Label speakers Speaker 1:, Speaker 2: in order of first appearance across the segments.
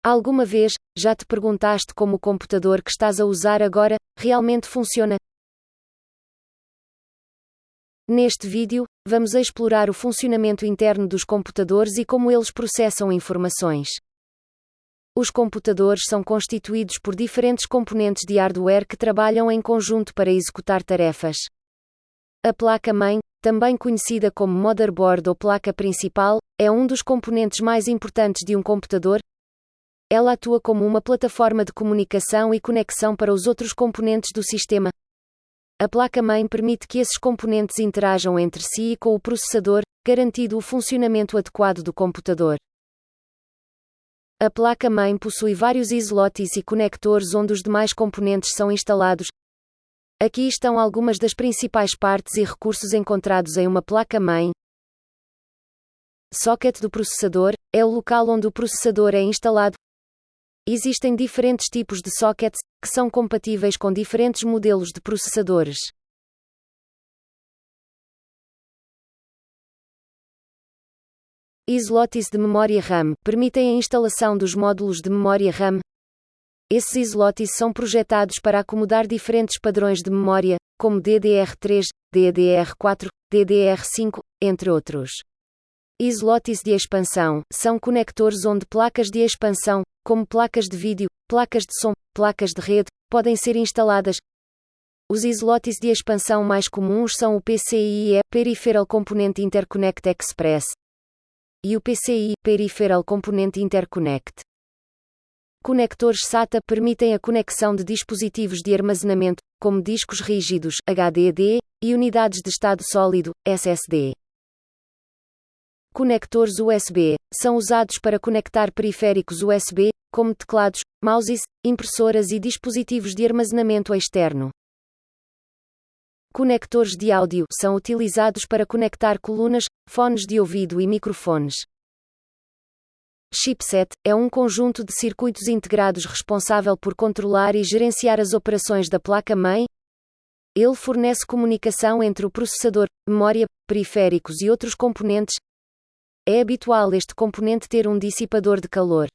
Speaker 1: Alguma vez, já te perguntaste como o computador que estás a usar agora, realmente funciona? Neste vídeo, vamos explorar o funcionamento interno dos computadores e como eles processam informações. Os computadores são constituídos por diferentes componentes de hardware que trabalham em conjunto para executar tarefas. A placa-mãe, também conhecida como motherboard ou placa principal, é um dos componentes mais importantes de um computador. Ela atua como uma plataforma de comunicação e conexão para os outros componentes do sistema. A placa-mãe permite que esses componentes interajam entre si e com o processador, garantindo o funcionamento adequado do computador. A placa-mãe possui vários slots e conectores onde os demais componentes são instalados. Aqui estão algumas das principais partes e recursos encontrados em uma placa-mãe. Socket do processador – é o local onde o processador é instalado. Existem diferentes tipos de sockets, que são compatíveis com diferentes modelos de processadores. Slots de memória RAM permitem a instalação dos módulos de memória RAM. Esses slots são projetados para acomodar diferentes padrões de memória, como DDR3, DDR4, DDR5, entre outros. Slots de expansão são conectores onde placas de expansão, como placas de vídeo, placas de som, placas de rede, podem ser instaladas. Os slots de expansão mais comuns são o PCIe Peripheral Component Interconnect Express e o PCI Peripheral Component Interconnect. Conectores SATA permitem a conexão de dispositivos de armazenamento, como discos rígidos HDD e unidades de estado sólido SSD. Conectores USB são usados para conectar periféricos USB, como teclados, mouses, impressoras e dispositivos de armazenamento externo. Conectores de áudio são utilizados para conectar colunas, fones de ouvido e microfones. Chipset é um conjunto de circuitos integrados responsável por controlar e gerenciar as operações da placa-mãe. Ele fornece comunicação entre o processador, memória, periféricos e outros componentes. É habitual este componente ter um dissipador de calor.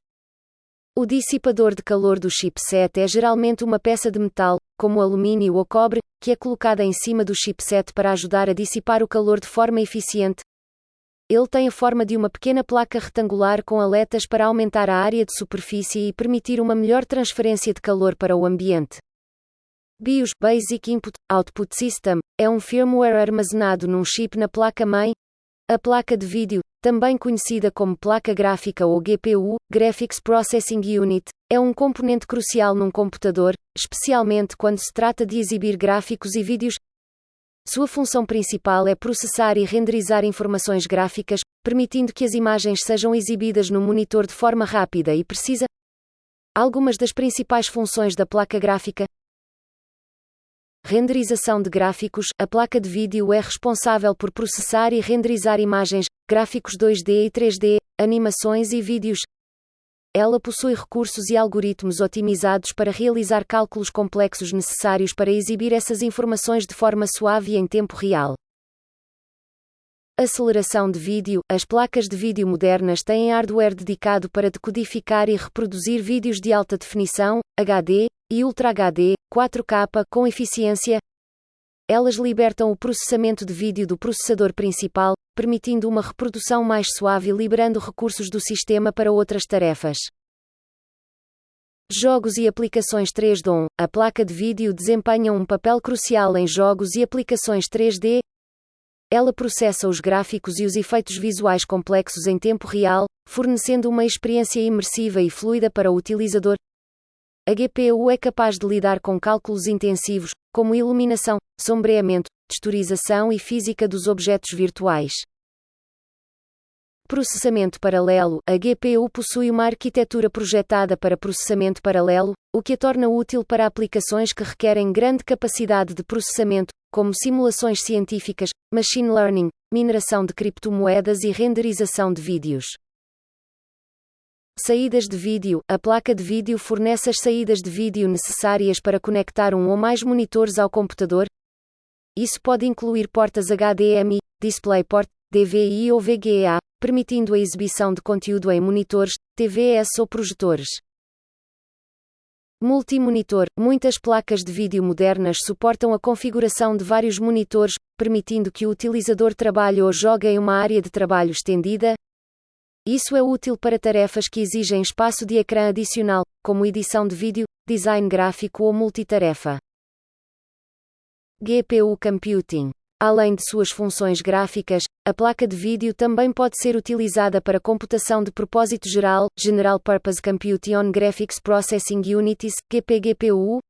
Speaker 1: O dissipador de calor do chipset é geralmente uma peça de metal, como alumínio ou cobre, que é colocada em cima do chipset para ajudar a dissipar o calor de forma eficiente. Ele tem a forma de uma pequena placa retangular com aletas para aumentar a área de superfície e permitir uma melhor transferência de calor para o ambiente. BIOS Basic Input Output System é um firmware armazenado num chip na placa-mãe. A placa de vídeo, também conhecida como placa gráfica ou GPU, Graphics Processing Unit, é um componente crucial num computador, especialmente quando se trata de exibir gráficos e vídeos. Sua função principal é processar e renderizar informações gráficas, permitindo que as imagens sejam exibidas no monitor de forma rápida e precisa. Algumas das principais funções da placa gráfica: renderização de gráficos. A placa de vídeo é responsável por processar e renderizar imagens, gráficos 2D e 3D, animações e vídeos. Ela possui recursos e algoritmos otimizados para realizar cálculos complexos necessários para exibir essas informações de forma suave e em tempo real. Aceleração de vídeo. As placas de vídeo modernas têm hardware dedicado para decodificar e reproduzir vídeos de alta definição, HD, e Ultra HD, 4K, com eficiência. Elas libertam o processamento de vídeo do processador principal, permitindo uma reprodução mais suave e liberando recursos do sistema para outras tarefas. Jogos e aplicações 3D. A placa de vídeo desempenha um papel crucial em jogos e aplicações 3D. Ela processa os gráficos e os efeitos visuais complexos em tempo real, fornecendo uma experiência imersiva e fluida para o utilizador. A GPU é capaz de lidar com cálculos intensivos, como iluminação, sombreamento, texturização e física dos objetos virtuais. Processamento paralelo. A GPU possui uma arquitetura projetada para processamento paralelo, o que a torna útil para aplicações que requerem grande capacidade de processamento, como simulações científicas, machine learning, mineração de criptomoedas e renderização de vídeos. Saídas de vídeo. A placa de vídeo fornece as saídas de vídeo necessárias para conectar um ou mais monitores ao computador. Isso pode incluir portas HDMI, DisplayPort, DVI ou VGA, permitindo a exibição de conteúdo em monitores, TVS ou projetores. Multimonitor. Muitas placas de vídeo modernas suportam a configuração de vários monitores, permitindo que o utilizador trabalhe ou jogue em uma área de trabalho estendida. Isso é útil para tarefas que exigem espaço de ecrã adicional, como edição de vídeo, design gráfico ou multitarefa. GPU Computing. Além de suas funções gráficas, a placa de vídeo também pode ser utilizada para computação de propósito geral, General Purpose Computing on Graphics Processing Unities, GPGPU.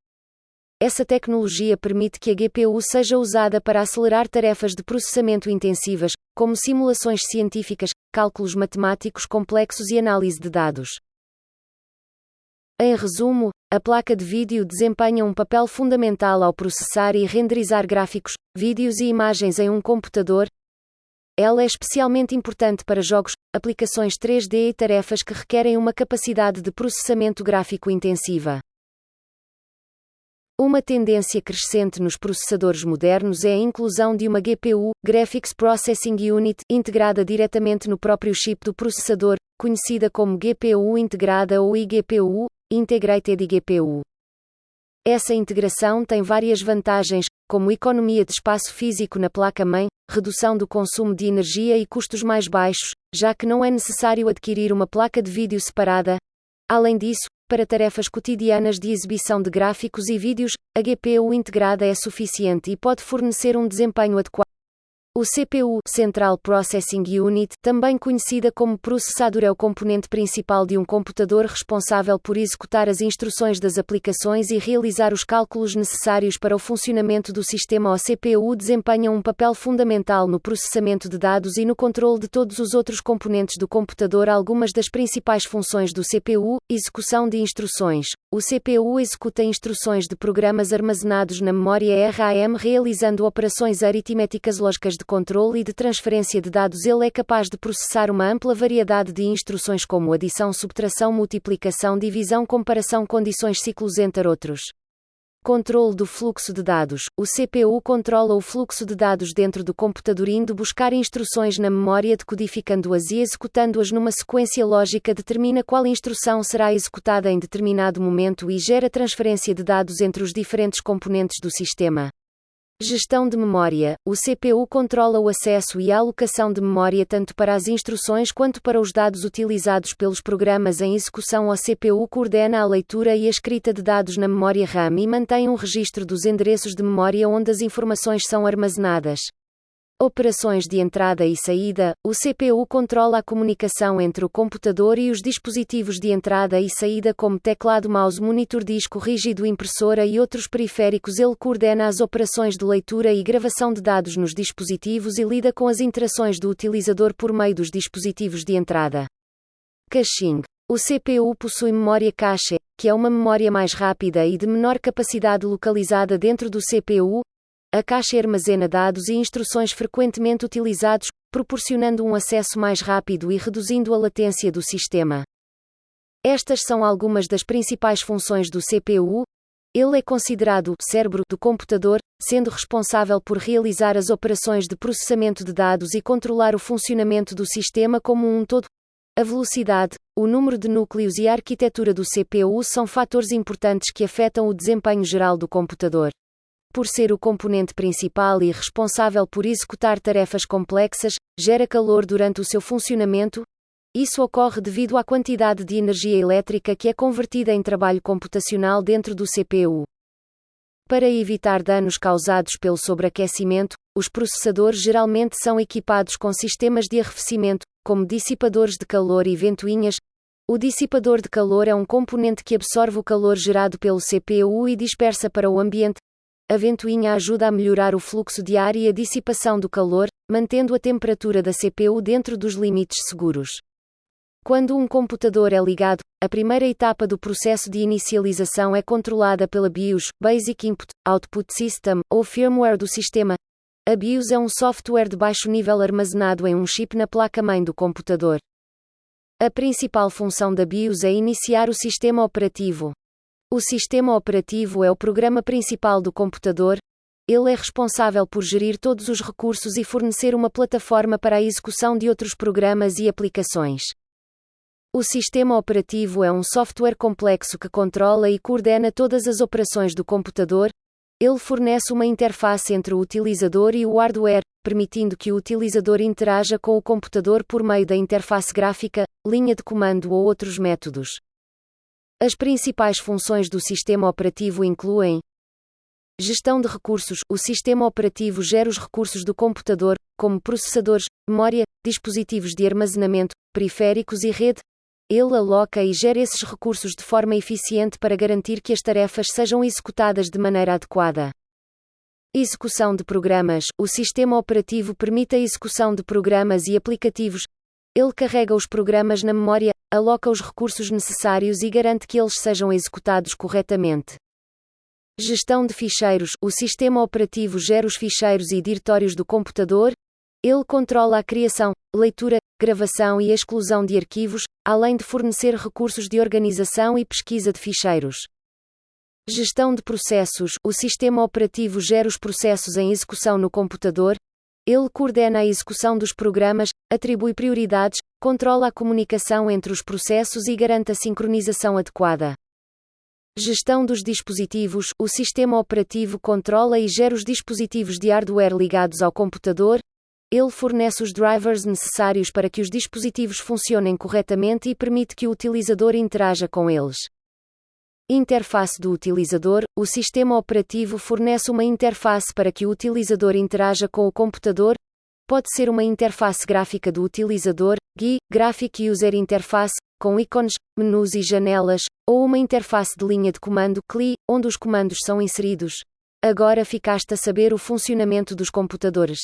Speaker 1: Essa tecnologia permite que a GPU seja usada para acelerar tarefas de processamento intensivas, como simulações científicas, cálculos matemáticos complexos e análise de dados. Em resumo, a placa de vídeo desempenha um papel fundamental ao processar e renderizar gráficos, vídeos e imagens em um computador. Ela é especialmente importante para jogos, aplicações 3D e tarefas que requerem uma capacidade de processamento gráfico intensiva. Uma tendência crescente nos processadores modernos é a inclusão de uma GPU, Graphics Processing Unit, integrada diretamente no próprio chip do processador, conhecida como GPU integrada ou iGPU, Integrated GPU. Essa integração tem várias vantagens, como economia de espaço físico na placa-mãe, redução do consumo de energia e custos mais baixos, já que não é necessário adquirir uma placa de vídeo separada. Além disso, para tarefas cotidianas de exibição de gráficos e vídeos, a GPU integrada é suficiente e pode fornecer um desempenho adequado. O CPU, Central Processing Unit, também conhecida como processador, é o componente principal de um computador responsável por executar as instruções das aplicações e realizar os cálculos necessários para o funcionamento do sistema. O CPU desempenha um papel fundamental no processamento de dados e no controle de todos os outros componentes do computador. Algumas das principais funções do CPU: execução de instruções. O CPU executa instruções de programas armazenados na memória RAM, realizando operações aritméticas lógicas de controle e de transferência de dados. Ele é capaz de processar uma ampla variedade de instruções como adição, subtração, multiplicação, divisão, comparação, condições, ciclos, entre outros. Controle do fluxo de dados. O CPU controla o fluxo de dados dentro do computador, indo buscar instruções na memória, decodificando-as e executando-as numa sequência lógica. Determina qual instrução será executada em determinado momento e gera transferência de dados entre os diferentes componentes do sistema. Gestão de memória. O CPU controla o acesso e a alocação de memória tanto para as instruções quanto para os dados utilizados pelos programas em execução. O CPU coordena a leitura e a escrita de dados na memória RAM e mantém um registro dos endereços de memória onde as informações são armazenadas. Operações de entrada e saída. O CPU controla a comunicação entre o computador e os dispositivos de entrada e saída como teclado, mouse, monitor, disco rígido, impressora e outros periféricos. Ele coordena as operações de leitura e gravação de dados nos dispositivos e lida com as interações do utilizador por meio dos dispositivos de entrada. Caching. O CPU possui memória cache, que é uma memória mais rápida e de menor capacidade localizada dentro do CPU. A cache armazena dados e instruções frequentemente utilizados, proporcionando um acesso mais rápido e reduzindo a latência do sistema. Estas são algumas das principais funções do CPU. Ele é considerado o cérebro do computador, sendo responsável por realizar as operações de processamento de dados e controlar o funcionamento do sistema como um todo. A velocidade, o número de núcleos e a arquitetura do CPU são fatores importantes que afetam o desempenho geral do computador. Por ser o componente principal e responsável por executar tarefas complexas, gera calor durante o seu funcionamento. Isso ocorre devido à quantidade de energia elétrica que é convertida em trabalho computacional dentro do CPU. Para evitar danos causados pelo sobreaquecimento, os processadores geralmente são equipados com sistemas de arrefecimento, como dissipadores de calor e ventoinhas. O dissipador de calor é um componente que absorve o calor gerado pelo CPU e dispersa para o ambiente. A ventoinha ajuda a melhorar o fluxo de ar e a dissipação do calor, mantendo a temperatura da CPU dentro dos limites seguros. Quando um computador é ligado, a primeira etapa do processo de inicialização é controlada pela BIOS, Basic Input, Output System, ou firmware do sistema. A BIOS é um software de baixo nível armazenado em um chip na placa-mãe do computador. A principal função da BIOS é iniciar o sistema operativo. O sistema operativo é o programa principal do computador. Ele é responsável por gerir todos os recursos e fornecer uma plataforma para a execução de outros programas e aplicações. O sistema operativo é um software complexo que controla e coordena todas as operações do computador. Ele fornece uma interface entre o utilizador e o hardware, permitindo que o utilizador interaja com o computador por meio da interface gráfica, linha de comando ou outros métodos. As principais funções do sistema operativo incluem: gestão de recursos. O sistema operativo gera os recursos do computador, como processadores, memória, dispositivos de armazenamento, periféricos e rede. Ele aloca e gera esses recursos de forma eficiente para garantir que as tarefas sejam executadas de maneira adequada. Execução de programas. O sistema operativo permite a execução de programas e aplicativos. Ele carrega os programas na memória, aloca os recursos necessários e garante que eles sejam executados corretamente. Gestão de ficheiros. O sistema operativo gera os ficheiros e diretórios do computador. Ele controla a criação, leitura, gravação e exclusão de arquivos, além de fornecer recursos de organização e pesquisa de ficheiros. Gestão de processos. O sistema operativo gera os processos em execução no computador. Ele coordena a execução dos programas, atribui prioridades, controla a comunicação entre os processos e garante a sincronização adequada. Gestão dos dispositivos. O sistema operativo controla e gera os dispositivos de hardware ligados ao computador. Ele fornece os drivers necessários para que os dispositivos funcionem corretamente e permite que o utilizador interaja com eles. Interface do utilizador. O sistema operativo fornece uma interface para que o utilizador interaja com o computador. Pode ser uma interface gráfica do utilizador, GUI, Graphic User Interface, com ícones, menus e janelas, ou uma interface de linha de comando CLI, onde os comandos são inseridos. Agora ficaste a saber o funcionamento dos computadores.